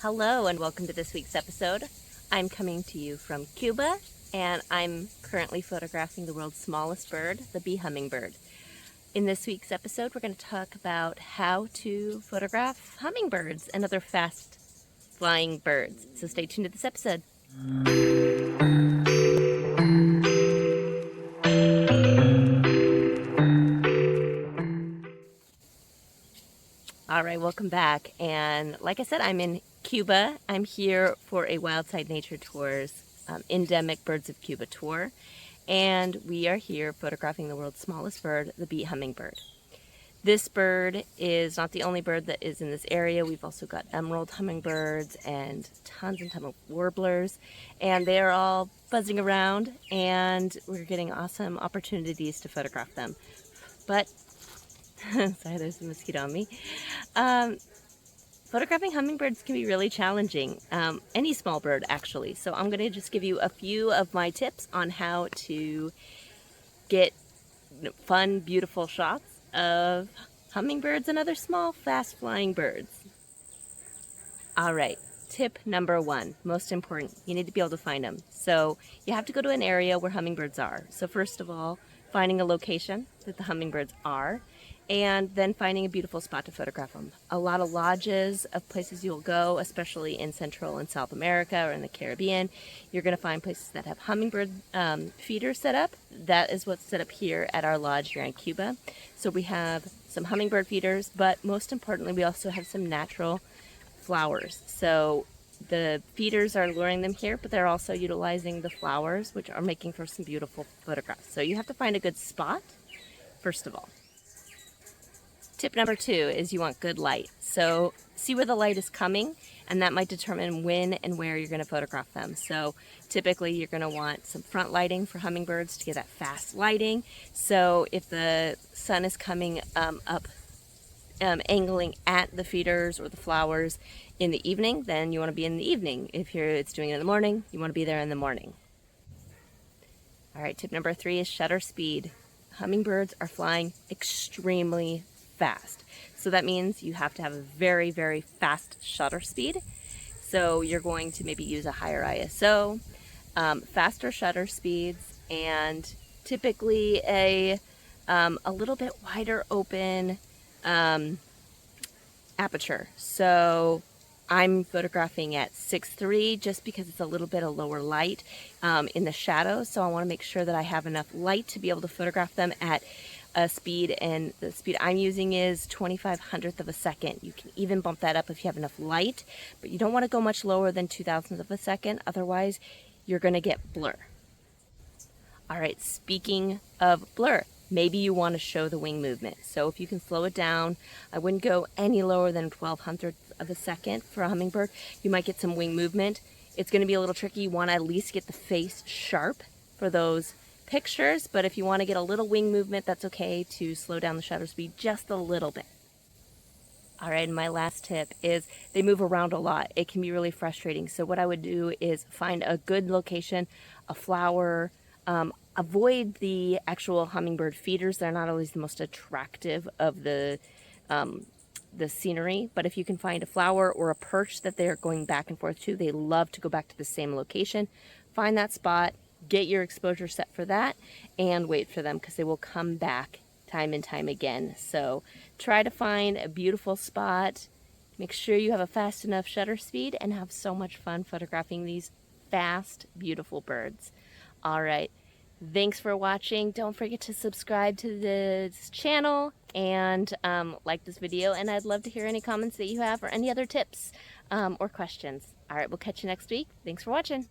Hello and welcome to this week's episode. I'm coming to you from Cuba and I'm currently photographing the world's smallest bird, the bee hummingbird. In this week's episode, we're going to talk about how to photograph hummingbirds and other fast flying birds. So stay tuned to this episode. All right, welcome back. And like I said, I'm in Cuba. I'm here for a Wildside Nature Tours Endemic Birds of Cuba tour. And we are here photographing the world's smallest bird, the bee hummingbird. This bird is not the only bird that is in this area. We've also got emerald hummingbirds and tons of warblers. And they are all buzzing around and we're getting awesome opportunities to photograph them. But sorry, there's a mosquito on me. Photographing hummingbirds can be really challenging. Any small bird, actually. So I'm going to just give you a few of my tips on how to get fun, beautiful shots of hummingbirds and other small, fast-flying birds. All right, tip number one, most important, you need to be able to find them. So you have to go to an area where hummingbirds are. So first of all, finding a location that the hummingbirds are, and then finding a beautiful spot to photograph them. A lot of lodges of places you'll go, especially in Central and South America or in the Caribbean, you're going to find places that have hummingbird feeders set up. That is what's set up here at our lodge here in Cuba. So we have some hummingbird feeders, but most importantly, we also have some natural flowers. So the feeders are luring them here, but they're also utilizing the flowers, which are making for some beautiful photographs. So you have to find a good spot, first of all. Tip number two is you want good light. So see where the light is coming, and that might determine when and where you're going to photograph them. So typically you're going to want some front lighting for hummingbirds to get that fast lighting. So if the sun is coming up, angling at the feeders or the flowers in the evening, then you want to be in the evening. If it's doing it in the morning, you want to be there in the morning. All right, tip number three is shutter speed. Hummingbirds are flying extremely fast. So that means you have to have a very, very fast shutter speed. So you're going to maybe use a higher ISO, faster shutter speeds, and typically a little bit wider open aperture. So I'm photographing at 6.3 just because it's a little bit of lower light in the shadows. So I want to make sure that I have enough light to be able to photograph them at a speed, and the speed I'm using is 25/100th of a second. You can even bump that up if you have enough light, but you don't want to go much lower than 2,000th of a second, otherwise you're going to get blur. All right, speaking of blur, maybe you want to show the wing movement. So if you can slow it down, I wouldn't go any lower than 1/1200th of a second for a hummingbird. You might get some wing movement. It's going to be a little tricky. You want to at least get the face sharp for those pictures, but if you want to get a little wing movement, that's okay to slow down the shutter speed just a little bit. All right, and my last tip is they move around a lot. It can be really frustrating. So what I would do is find a good location, a flower, avoid the actual hummingbird feeders. They're not always the most attractive of the scenery, but if you can find a flower or a perch that they're going back and forth to, they love to go back to the same location. Find that spot, get your exposure set for that, and wait for them because they will come back time and time again. So try to find a beautiful spot, make sure you have a fast enough shutter speed, and have so much fun photographing these fast, beautiful birds. All right, thanks for watching. Don't forget to subscribe to this channel and like this video, and I'd love to hear any comments that you have or any other tips or questions. All right, we'll catch you next week. Thanks for watching.